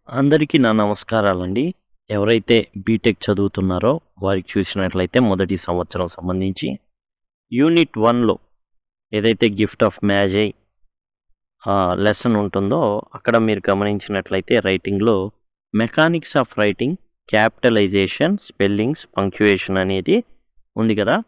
అందరికీ నా నమస్కారాలండి. ఎవరైతే బీటెక్ చదువుతున్నారో వారికి చూసినట్లయితే మొదటి సంవత్సరం సంబంధించి యూనిట్ 1లో ఏదైతే గిఫ్ట్ ఆఫ్ మ్యాజై లెసన్ ఉంటుందో అక్కడ మీరు గమనించినట్లయితే రైటింగ్లో mechanics of writing, capitalization, spellings, punctuation అనేది ఉంది కదా.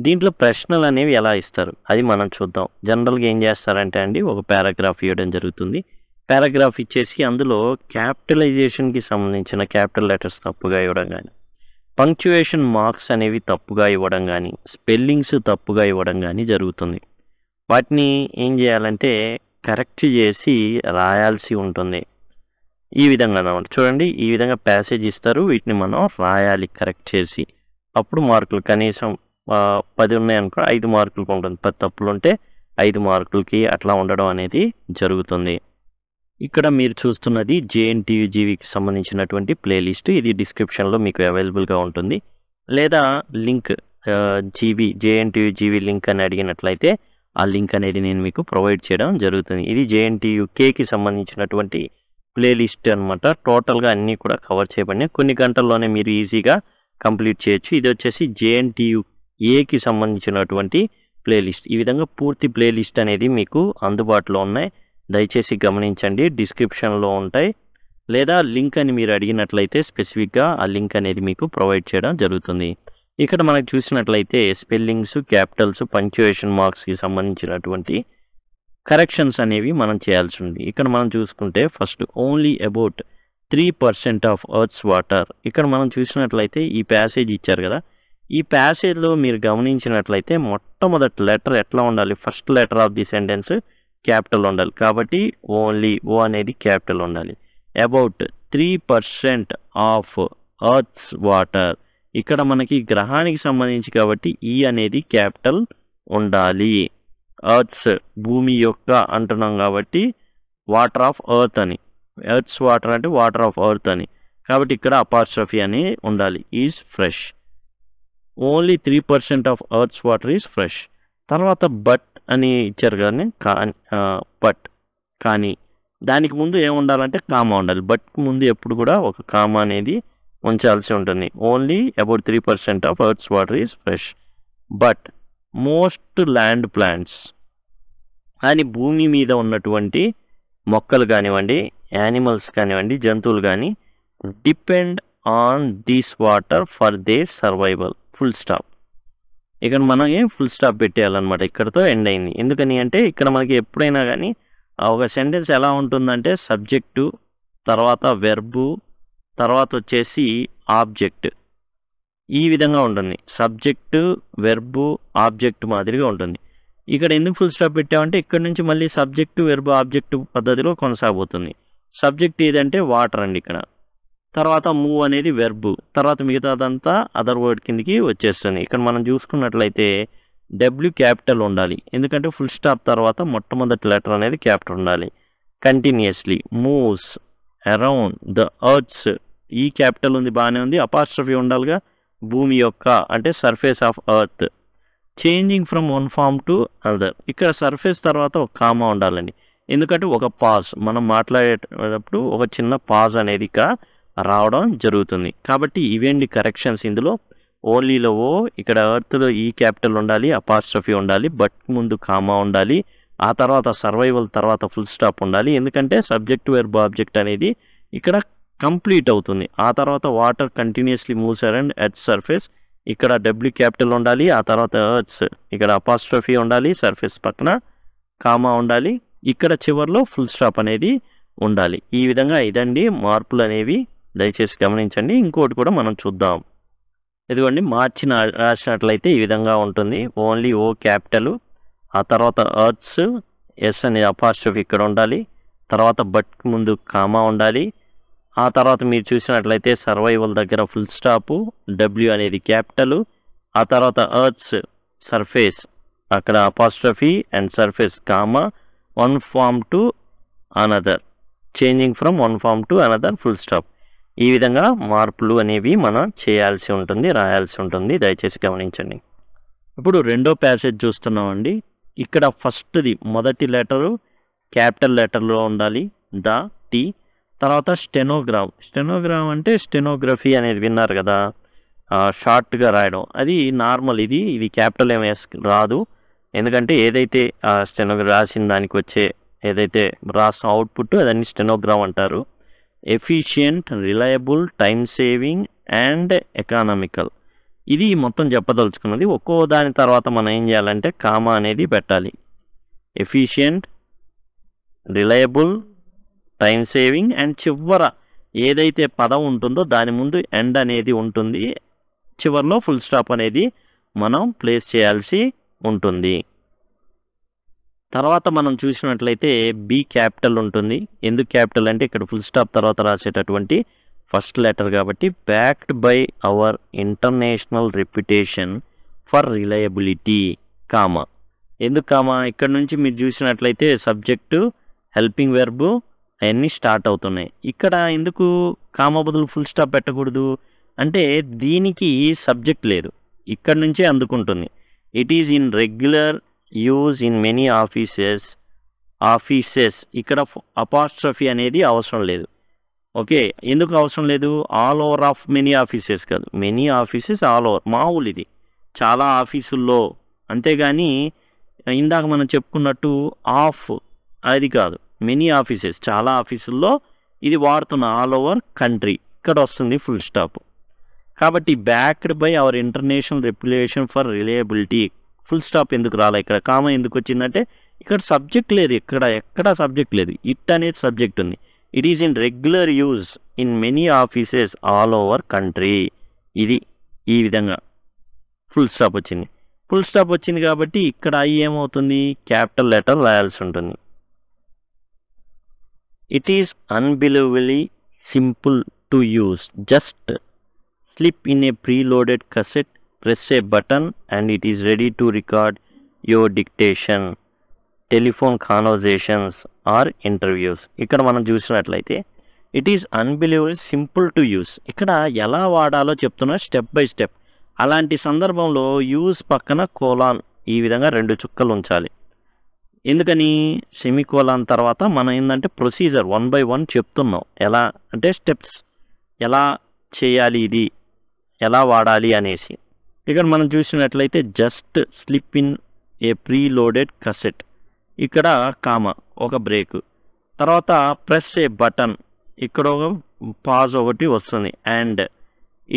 దీంట్లో ప్రశ్నలు అనేవి ఎలా ఇస్తారు అది మనం చూద్దాం. జనరల్గా ఏం చేస్తారంటే అండి, ఒక పారాగ్రాఫ్ ఇవ్వడం జరుగుతుంది. పారాగ్రాఫ్ ఇచ్చేసి అందులో క్యాపిటలైజేషన్కి సంబంధించిన క్యాపిటల్ లెటర్స్ తప్పుగా ఇవ్వడం కానీ, పంక్చుయేషన్ మార్క్స్ అనేవి తప్పుగా ఇవ్వడం కానీ, స్పెల్లింగ్స్ తప్పుగా ఇవ్వడం కానీ జరుగుతుంది. వాటిని ఏం చేయాలంటే కరెక్ట్ చేసి రాయాల్సి ఉంటుంది. ఈ విధంగా అన్నమాట. చూడండి, ఈ విధంగా ప్యాసేజ్ ఇస్తారు, వీటిని మనం రాయాలి కరెక్ట్ చేసి. అప్పుడు మార్కులు కనీసం 10 ఉన్నాయనుకో 5 మార్కులకు ఉంటుంది. 10 తప్పులు ఉంటే 5 మార్కులకి అట్లా ఉండడం అనేది జరుగుతుంది. ఇక్కడ మీరు చూస్తున్నది జేఎన్టీయూజీవీకి సంబంధించినటువంటి ప్లేలిస్ట్. ఇది డిస్క్రిప్షన్లో మీకు అవైలబుల్గా ఉంటుంది. లేదా లింక్ జేఎన్టీయూజీవీ లింక్ అని అడిగినట్లయితే ఆ లింక్ అనేది నేను మీకు ప్రొవైడ్ చేయడం జరుగుతుంది. ఇది జేఎన్టీయూకేకి సంబంధించినటువంటి ప్లేలిస్ట్ అనమాట. టోటల్గా అన్నీ కూడా కవర్ చేయబడినాయి. కొన్ని గంటల్లోనే మీరు ఈజీగా కంప్లీట్ చేయొచ్చు. ఇది వచ్చేసి జేఎన్టీయూఏకి సంబంధించినటువంటి ప్లేలిస్ట్. ఈ విధంగా పూర్తి ప్లేలిస్ట్ అనేది మీకు అందుబాటులో ఉన్నాయి. దయచేసి గమనించండి, డిస్క్రిప్షన్లో ఉంటాయి. లేదా లింక్ అని మీరు అడిగినట్లయితే స్పెసిఫిక్గా ఆ లింక్ అనేది మీకు ప్రొవైడ్ చేయడం జరుగుతుంది. ఇక్కడ మనకు చూసినట్లయితే స్పెల్లింగ్స్, క్యాపిటల్స్, పంక్చుయేషన్ మార్క్స్కి సంబంధించినటువంటి కరెక్షన్స్ అనేవి మనం చేయాల్సి ఉంది. ఇక్కడ మనం చూసుకుంటే first only about 3% of earth's water. ఇక్కడ మనం చూసినట్లయితే ఈ ప్యాసేజ్ ఇచ్చారు కదా. ఈ ప్యాసేజ్లో మీరు గమనించినట్లయితే మొట్టమొదటి లెటర్ ఎట్లా ఉండాలి, first letter of the sentence capital ఉండాలి. కాబట్టి ఓన్లీ ఓ అనేది క్యాపిటల్ ఉండాలి. About 3% of earth's water. ఇక్కడ మనకి గ్రహానికి సంబంధించి కాబట్టి ఈ అనేది క్యాపిటల్ ఉండాలి. ఎర్త్స్ భూమి యొక్క అంటున్నాం కాబట్టి వాటర్ ఆఫ్ ఎర్త్ అని, ఎర్త్స్ వాటర్ అంటే వాటర్ ఆఫ్ ఎర్త్ అని, కాబట్టి ఇక్కడ అపాస్ట్రఫీ అని ఉండాలి. Is fresh. Only 3% of earth's water is fresh. తర్వాత బట్ అని ఇచ్చారు కానీ బట్ కానీ దానికి ముందు ఏం ఉండాలంటే కామా ఉండాలి. బట్ ముందు ఎప్పుడు కూడా ఒక కామా అనేది ఉంచాల్సి ఉంటుంది. Only about 3% of earth's water is fresh. But most land plants అని భూమి మీద ఉన్నటువంటి మొక్కలు కానివ్వండి, యానిమల్స్ కానివ్వండి, జంతువులు కానీ depend on this water for their survival. Full stop. ఇక్కడ మనం ఫుల్ స్టాప్ పెట్టేయాలన్నమాట. ఇక్కడతో ఎండ్ అయింది. ఎందుకని అంటే ఇక్కడ మనకి ఎప్పుడైనా కానీ ఒక సెంటెన్స్ ఎలా ఉంటుందంటే సబ్జెక్టు, తర్వాత వెర్బు, తర్వాత వచ్చేసి ఆబ్జెక్ట్, ఈ విధంగా ఉంటుంది. సబ్జెక్టు, వెర్బు, ఆబ్జెక్ట్ మాదిరిగా ఉంటుంది. ఇక్కడ ఎందుకు ఫుల్ స్టాప్ పెట్టామంటే ఇక్కడ నుంచి మళ్ళీ సబ్జెక్టు, వెర్బు, ఆబ్జెక్టు పద్ధతిలో కొనసాగుతుంది. సబ్జెక్ట్ ఏదంటే వాటర్ అండి ఇక్కడ. తర్వాత మూవ్ అనేది వెర్బు, తర్వాత మిగతాదంతా అదర్ వర్డ్ కిందకి వచ్చేస్తుంది. ఇక్కడ మనం చూసుకున్నట్లయితే డబ్ల్యూ క్యాపిటల్ ఉండాలి. ఎందుకంటే ఫుల్ స్టాప్ తర్వాత మొట్టమొదటి లెటర్ అనేది క్యాపిటల్ ఉండాలి. Continuously moves around the earth's, ఈ క్యాపిటల్ ఉంది, బాగానే ఉంది. అపాస్ట్రఫీ ఉండాలిగా, భూమి యొక్క అంటే surface of earth. Changing from one form to another. ఇక్కడ సర్ఫేస్ తర్వాత ఒక కామా ఉండాలండి. ఎందుకంటే ఒక పాజ్, మనం మాట్లాడేటప్పుడు ఒక చిన్న పాజ్ అనేది ఇక్కడ రావడం జరుగుతుంది. కాబట్టి ఇవేంటి కరెక్షన్స్ ఇందులో. ఓన్లీలో ఓ, ఇక్కడ ఎర్త్లో ఈ క్యాపిటల్ ఉండాలి, అపాస్ట్రఫీ ఉండాలి, బట్ ముందు కామా ఉండాలి, ఆ తర్వాత సర్వైవల్ తర్వాత ఫుల్ స్టాప్ ఉండాలి. ఎందుకంటే సబ్జెక్ట్, వెర్బ్, ఆబ్జెక్ట్ అనేది ఇక్కడ కంప్లీట్ అవుతుంది. ఆ తర్వాత water continuously moves around earth surface, ఇక్కడ డబ్ల్యూ క్యాపిటల్ ఉండాలి, ఆ తర్వాత ఎర్త్స్, ఇక్కడ అపాస్ట్రఫీ ఉండాలి, సర్ఫేస్ పక్కన కామా ఉండాలి, ఇక్కడ చివరిలో ఫుల్ స్టాప్ అనేది ఉండాలి. ఈ విధంగా ఇదండి మార్పులు అనేవి. దయచేసి గమనించండి. ఇంకోటి కూడా మనం చూద్దాం. ఇదిగోండి, మార్చిన రాసినట్లయితే ఈ విధంగా ఉంటుంది. ఓన్లీ ఓ క్యాపిటల్, ఆ తర్వాత ఎర్త్స్, ఎస్ అనే అపాస్ట్రఫీ ఇక్కడ ఉండాలి, తర్వాత బట్ ముందు కామా ఉండాలి, ఆ తర్వాత మీరు చూసినట్లయితే సర్వైవల్ దగ్గర ఫుల్ స్టాపు, డబ్ల్యూ అనేది క్యాపిటల్, ఆ తర్వాత ఎర్త్స్ సర్ఫేస్ అక్కడ apostrophe and surface comma, one form to another, changing from one form to another, full stop. ఈ విధంగా మార్పులు అనేవి మనం చేయాల్సి ఉంటుంది, రాయాల్సి ఉంటుంది. దయచేసి గమనించండి. ఇప్పుడు రెండో ప్యాసేజ్ చూస్తున్నామండి. ఇక్కడ ఫస్ట్ది మొదటి లెటరు క్యాపిటల్ లెటర్లో ఉండాలి, ద, టీ. తర్వాత స్టెనోగ్రామ్ అంటే స్టెనోగ్రఫీ అనేది విన్నారు కదా, షార్ట్గా రాయడం. అది నార్మల్. ఇది క్యాపిటల్ ఎంఎస్ రాదు, ఎందుకంటే ఏదైతే రాసిన దానికి వచ్చే ఏదైతే రాసిన అవుట్పుట్ అదన్నీ స్టెనోగ్రామ్ అంటారు. Efficient, reliable, time saving and economical. ఇది మొత్తం చెప్పదలుచుకున్నది. ఒక్కో దాని తర్వాత మనం ఏం చేయాలంటే కామా అనేది పెట్టాలి. Efficient, reliable, time saving and చివర ఏదైతే పదం ఉంటుందో దాని ముందు ఎండ్ అనేది ఉంటుంది, చివరిలో ఫుల్ స్టాప్ అనేది మనం ప్లేస్ చేయాల్సి ఉంటుంది. తర్వాత మనం చూసినట్లయితే బి క్యాపిటల్ ఉంటుంది. ఎందుకు క్యాపిటల్ అంటే ఇక్కడ ఫుల్ స్టాప్ తర్వాత రాసేటటువంటి ఫస్ట్ లెటర్ కాబట్టి. Backed by our international reputation for reliability, comma. ఎందుకు కామా? ఇక్కడ నుంచి మీరు చూసినట్లయితే సబ్జెక్టు, హెల్పింగ్ వెర్బ్ అవన్నీ స్టార్ట్ అవుతున్నాయి. ఇక్కడ ఎందుకు కామా బదులు ఫుల్ స్టాప్ పెట్టకూడదు అంటే దీనికి సబ్జెక్ట్ లేదు, ఇక్కడ నుంచే అందుకుంటుంది. It is in regular use in many offices. ఇక్కడ అపాస్ట్రఫీ అనేది అవసరం లేదు. ఓకే, ఎందుకు అవసరం లేదు? All over of many offices కాదు, మెనీ ఆఫీసెస్ ఆల్ ఓవర్. మామూలు ఇది చాలా ఆఫీసుల్లో, అంతేగాని ఇందాక మనం చెప్పుకున్నట్టు ఆఫ్ అది కాదు. మెనీ ఆఫీసెస్, చాలా ఆఫీసుల్లో ఇది వాడుతున్న ఆల్ ఓవర్ కంట్రీ, ఇక్కడ వస్తుంది ఫుల్ స్టాప్. కాబట్టి backed by our international reputation for reliability, full stop ఎందుకు రాలే? ఇక్కడ కామా ఎందుకు వచ్చిందంటే ఇక్కడ సబ్జెక్ట్ లేదు, ఎక్కడ సబ్జెక్ట్ లేదు, ఇట్ అనేది సబ్జెక్ట్ ఉంది. It is in regular use in many offices all over country. ఇది ఈ విధంగా ఫుల్ స్టాప్ వచ్చింది. ఫుల్ స్టాప్ వచ్చింది కాబట్టి ఇక్కడ ఐ ఏమవుతుంది? క్యాపిటల్ లెటర్ రాయాల్సి ఉంటుంది. It is unbelievably simple to use. Just slip in a preloaded cassette, press a button and it is ready to record your dictation, telephone conversations or interviews. ఇక్కడ మనం చూసినట్లయితే it is unbelievable simple to use. ఇక్కడ ఎలా వాడాలో చెప్తున్నా step by step. అలాంటి సందర్భంలో use పక్కన కోలాన్ ఈ విధంగా 2 చుక్కలు ఉంచాలి. ఎందుకని? సెమికోలాన్ తర్వాత మనం ఏంటంటే ప్రొసీజర్ 1 by 1 చెప్తున్నాం. ఎలా అంటే స్టెప్స్ ఎలా చేయాలి, ఇది ఎలా వాడాలి అనేసి. ఇక్కడ మనం చూసినట్లయితే just slip in a preloaded cassette, ఇక్కడ కామా, ఒక బ్రేక్, తర్వాత ప్రెస్ ఏ బటన్, ఇక్కడ ఒక పాజ్ ఒకటి వస్తుంది. And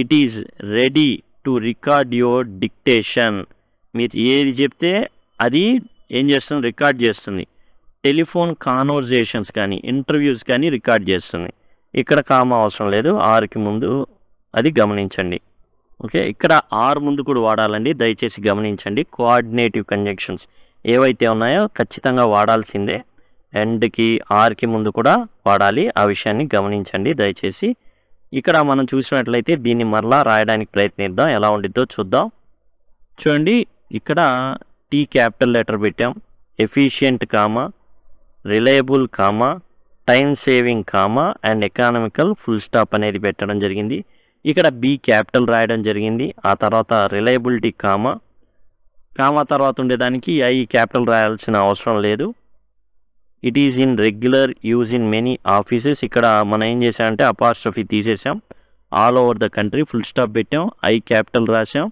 it is ready to record your dictation, మీరు ఏది చెప్తే అది ఏం చేస్తుంది? రికార్డ్ చేస్తుంది. టెలిఫోన్ కాన్వర్జేషన్స్ కానీ ఇంటర్వ్యూస్ కానీ రికార్డ్ చేస్తుంది. ఇక్కడ కామా అవసరం లేదు, ఆర్కి ముందు, అది గమనించండి. ఓకే, ఇక్కడ ఆర్ ముందు కూడా వాడాలండి, దయచేసి గమనించండి. కోఆర్డినేటివ్ కంజంక్షన్స్ ఏవైతే ఉన్నాయో ఖచ్చితంగా వాడాల్సిందే. ఎండ్కి ఆర్కి ముందు కూడా వాడాలి, ఆ విషయాన్ని గమనించండి దయచేసి. ఇక్కడ మనం చూసినట్లయితే దీన్ని మరలా రాయడానికి ప్రయత్నిద్దాం, ఎలా ఉండిద్దో చూద్దాం. చూడండి, ఇక్కడ టీ క్యాపిటల్ లెటర్ పెట్టాం, efficient comma, reliable comma, time saving comma and economical full stop అనేది పెట్టడం జరిగింది. ఇక్కడ బి క్యాపిటల్ రాయడం జరిగింది. ఆ తర్వాత రిలయబిలిటీ కామా తర్వాత ఉండేదానికి ఐ క్యాపిటల్ రాయాల్సిన అవసరం లేదు. It is in regular use in many offices, ఇక్కడ మనం ఏం చేసామంటే అపాస్ట్రఫీ తీసేసాం. All over the country full stop పెట్టాం, ఐ క్యాపిటల్ రాసాం.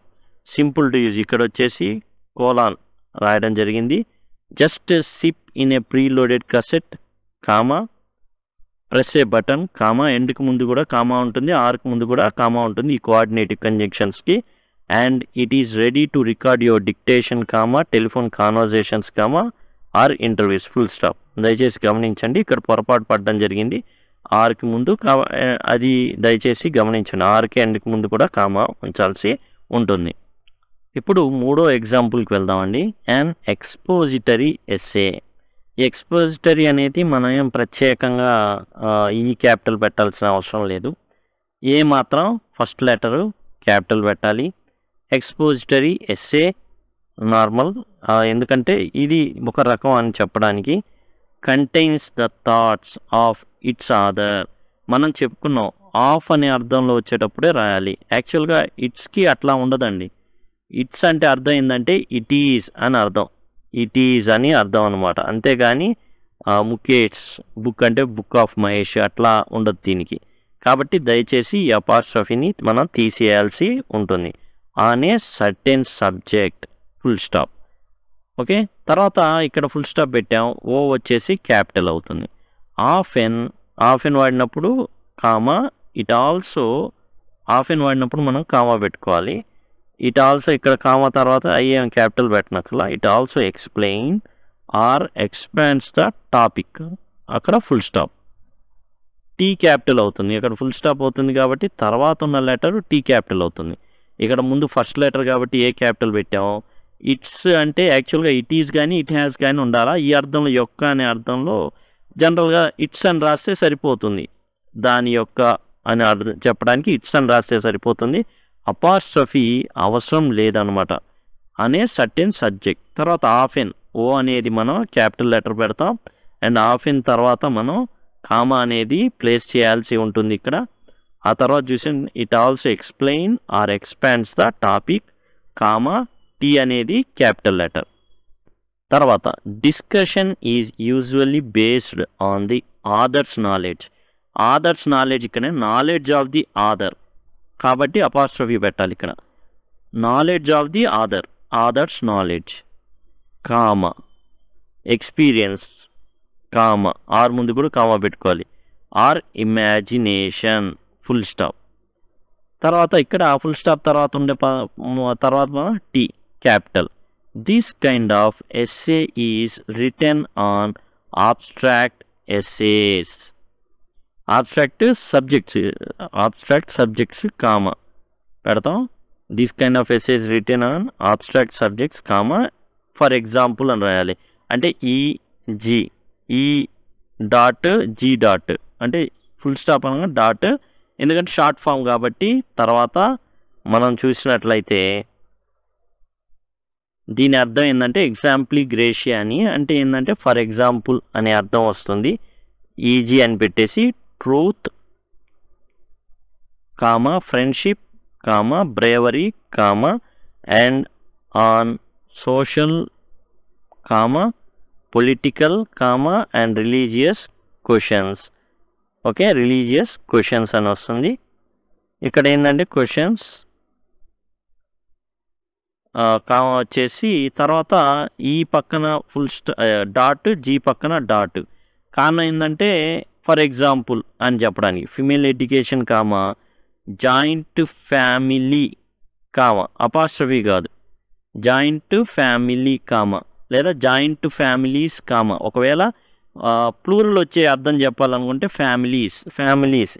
సింపుల్ టు యూజ్ ఇక్కడ వచ్చేసి కోలాన్ రాయడం జరిగింది. Just slip in a preloaded cassette, comma, press a button, comma, ఎండ్కి ముందు కూడా కామా ఉంటుంది, ఆర్కి ముందు కూడా కామా ఉంటుంది ఈ కోఆర్డినేటివ్ కంజంక్షన్స్కి. And it is ready to record your dictation comma, telephone conversations comma or interviews full stop. దయచేసి గమనించండి, ఇక్కడ పొరపాటు పడడం జరిగింది. ఆర్కి ముందు అది దయచేసి గమనించండి, ఆర్కి ఎండ్కి ముందు కూడా కామా ఉంచాల్సి ఉంటుంది. ఇప్పుడు 3వ ఎగ్జాంపుల్కి వెళ్దామండి. And expository essay. ఎక్స్పోజిటరీ అనేది మనం ఏం ప్రత్యేకంగా ఈ క్యాపిటల్ పెట్టాల్సిన అవసరం లేదు, ఏ మాత్రం ఫస్ట్ లెటరు క్యాపిటల్ పెట్టాలి. ఎక్స్పోజిటరీ ఎస్సే నార్మల్, ఎందుకంటే ఇది ఒక రకం అని చెప్పడానికి. Contains the thoughts of its author, మనం చెప్పుకున్నాం ఆఫ్ అనే అర్థంలో వచ్చేటప్పుడే రాయాలి. యాక్చువల్గా ఇట్స్కి అట్లా ఉండదండి. ఇట్స్ అంటే అర్థం ఏంటంటే ఇట్ ఈజ్ అని అర్థం, ఇట్ ఈజ్ అని అర్థం అనమాట. అంతేగాని ముఖేష్ బుక్ అంటే బుక్ ఆఫ్ మహేష్ అట్లా ఉండదు దీనికి. కాబట్టి దయచేసి ఈ అపాస్ట్రఫీని మనం తీసేయాల్సి ఉంటుంది. On a certain subject full stop. Okay, తర్వాత ఇక్కడ ఫుల్ స్టాప్ పెట్టాం. ఓ వచ్చేసి క్యాపిటల్ అవుతుంది. ఆఫెన్ వాడినప్పుడు కామా, ఇట్ ఆల్సో ఆఫెన్ వాడినప్పుడు మనం కామా పెట్టుకోవాలి. ఇట్ ఆల్సో ఇక్కడ కామా తర్వాత ఐఏం క్యాపిటల్ పెట్టనక్కల. It also explain or expands the topic, అక్కడ ఫుల్ స్టాప్. టీ క్యాపిటల్ అవుతుంది, ఇక్కడ ఫుల్ స్టాప్ అవుతుంది కాబట్టి తర్వాత ఉన్న లెటర్ టీ క్యాపిటల్ అవుతుంది. ఇక్కడ ముందు ఫస్ట్ లెటర్ కాబట్టి ఏ క్యాపిటల్ పెట్టాము. ఇట్స్ అంటే యాక్చువల్గా ఇట్ ఈజ్ కానీ ఇట్ హ్యాస్ కానీ ఉండాలా. ఈ అర్థంలో యొక్క అనే అర్థంలో జనరల్గా ఇట్స్ అని రాస్తే సరిపోతుంది. దాని యొక్క అని అర్థం చెప్పడానికి ఇట్స్ అని రాస్తే సరిపోతుంది. అపాస్ట్రఫీ అవసరం లేదనమాట. అనే సర్టెన్ సబ్జెక్ట్. తర్వాత ఆఫెన్, ఓ అనేది మనం క్యాపిటల్ లెటర్ పెడతాం. అండ్ ఆఫెన్ తర్వాత మనం కామా అనేది ప్లేస్ చేయాల్సి ఉంటుంది ఇక్కడ. ఆ తర్వాత చూసి it also explain or expands the topic, comma, T అనేది క్యాపిటల్ లెటర్. తర్వాత discussion is usually based on the author's knowledge. Author's knowledge ఇక్కడ నాలెడ్జ్ ఆఫ్ ది ఆథర్ కాబట్టి అపాస్ట్రఫీ పెట్టాలి ఇక్కడ. Knowledge of the author, author's knowledge, comma, experience, comma, or ముందు కూడా comma పెట్టుకోవాలి. Or imagination full stop. తర్వాత ఇక్కడ ఫుల్ స్టాప్ తర్వాత ఉండే తర్వాత T capital. This kind of essay is written on abstract essays. Abstract subjects comma పెడతాం. This kind of essays written on abstract subjects comma for example అని రాయాలి. అంటే E dot G dot అంటే full stop అనగా dot, ఎందుకంటే short form కాబట్టి. తర్వాత మనం చూసినట్లయితే దీని అర్థం ఏంటంటే ఎగ్జాంపుల్ గ్రేషియా అని, అంటే ఏంటంటే ఫర్ ఎగ్జాంపుల్ అనే అర్థం వస్తుంది. ఈజీ అని పెట్టేసి truth comma friendship comma bravery comma and on social comma political comma and religious questions. Okay, religious questions అని వస్తుంది. ఇక్కడ ఏంటంటే క్వశ్చన్స్ కామా వచ్చేసి తర్వాత ఈ పక్కన ఫుల్ డాట్, జీ పక్కన డాట్. కారణం ఏంటంటే ఫర్ ఎగ్జాంపుల్ అని చెప్పడానికి. Female education comma joint family comma, apostrophe కాదు, జాయింట్ ఫ్యామిలీ కామా లేదా జాయింట్ ఫ్యామిలీస్ కామా. ఒకవేళ ప్లూరల్ వచ్చే అర్థం చెప్పాలనుకుంటే ఫ్యామిలీస్ FAMILIES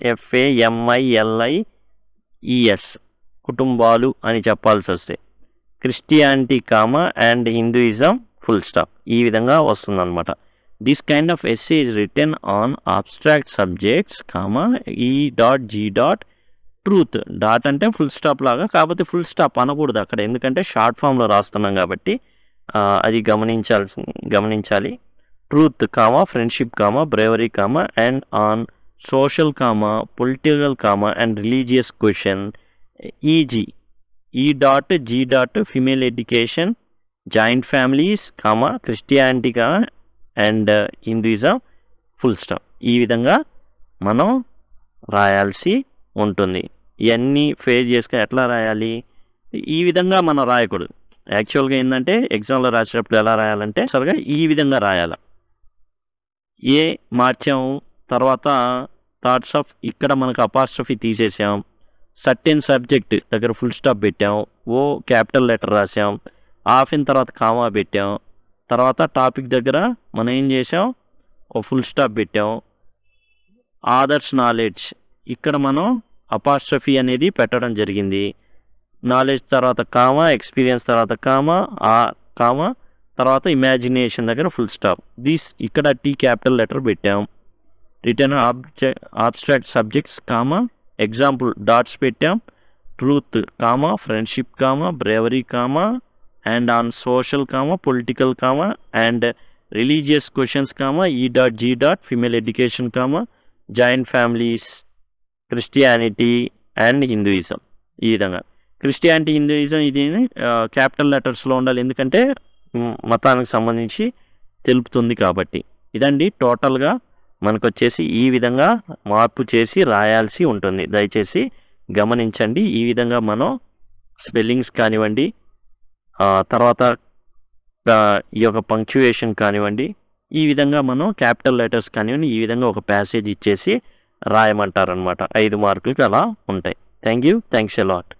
కుటుంబాలు అని చెప్పాల్సి వస్తే. Christianity comma and Hinduism full stop. ఈ విధంగా వస్తుందన్నమాట. This kind of essay is written on abstract subjects comma E.G. Truth. Dot అంటే ఫుల్ స్టాప్ లాగా, కాకపోతే ఫుల్ స్టాప్ అనకూడదు అక్కడ, ఎందుకంటే షార్ట్ ఫామ్లో రాస్తున్నాం కాబట్టి అది గమనించాలి. Truth comma friendship comma bravery comma and on social comma political comma and religious question. E.G. Female education joint families comma Christianity comma and Hinduism full stop. ఈ విధంగా మనం రాయాల్సి ఉంటుంది. ఇవన్నీ ఫేస్ చేసుకుని ఎట్లా రాయాలి, ఈ విధంగా మనం రాయకూడదు. యాక్చువల్గా ఏంటంటే ఎగ్జామ్లో రాసేటప్పుడు ఎలా రాయాలంటే సరిగా ఈ విధంగా రాయాలి. మార్చాము. తర్వాత థాట్స్ ఆఫ్ ఇక్కడ మనకు అపాస్ట్రఫీ తీసేసాం. సర్టెన్ సబ్జెక్ట్ దగ్గర ఫుల్ స్టాప్ పెట్టాం. ఓ క్యాపిటల్ లెటర్ రాసాం. ఆఫెన్ తర్వాత కామా పెట్టాం. తర్వాత టాపిక్ దగ్గర మనం ఏం చేసాం, ఓ ఫుల్ స్టాప్ పెట్టాం. ఆథర్స్ నాలెడ్జ్ ఇక్కడ మనం అపాస్ట్రఫీ అనేది పెట్టడం జరిగింది. నాలెడ్జ్ తర్వాత కామా, ఎక్స్పీరియన్స్ తర్వాత కామా, కామా తర్వాత ఇమాజినేషన్ దగ్గర ఫుల్ స్టాప్. ఇక్కడ టీ క్యాపిటల్ లెటర్ పెట్టాం. Written abstract subjects comma example dots పెట్టాం. Truth comma friendship comma bravery comma and on social comma political comma and religious questions comma E.G. Female education comma joint families Christianity and Hinduism. ఈ విధంగా Christianity Hinduism ఇది capital లెటర్స్లో ఉండాలి, ఎందుకంటే మతానికి సంబంధించి తెలుపుతుంది కాబట్టి. ఇదండి టోటల్గా మనకు వచ్చేసి ఈ విధంగా మార్పు చేసి రాయాల్సి ఉంటుంది. దయచేసి గమనించండి. ఈ విధంగా మనం స్పెల్లింగ్స్ కానివ్వండి, తర్వాత ఈ యొక్క పంక్చుయేషన్ కానివ్వండి, ఈ విధంగా మనం క్యాపిటల్ లెటర్స్ కానివ్వండి, ఈ విధంగా ఒక ప్యాసేజ్ ఇచ్చేసి రాయమంటారనమాట. 5 మార్కులకి అలా ఉంటాయి. Thanks a lot.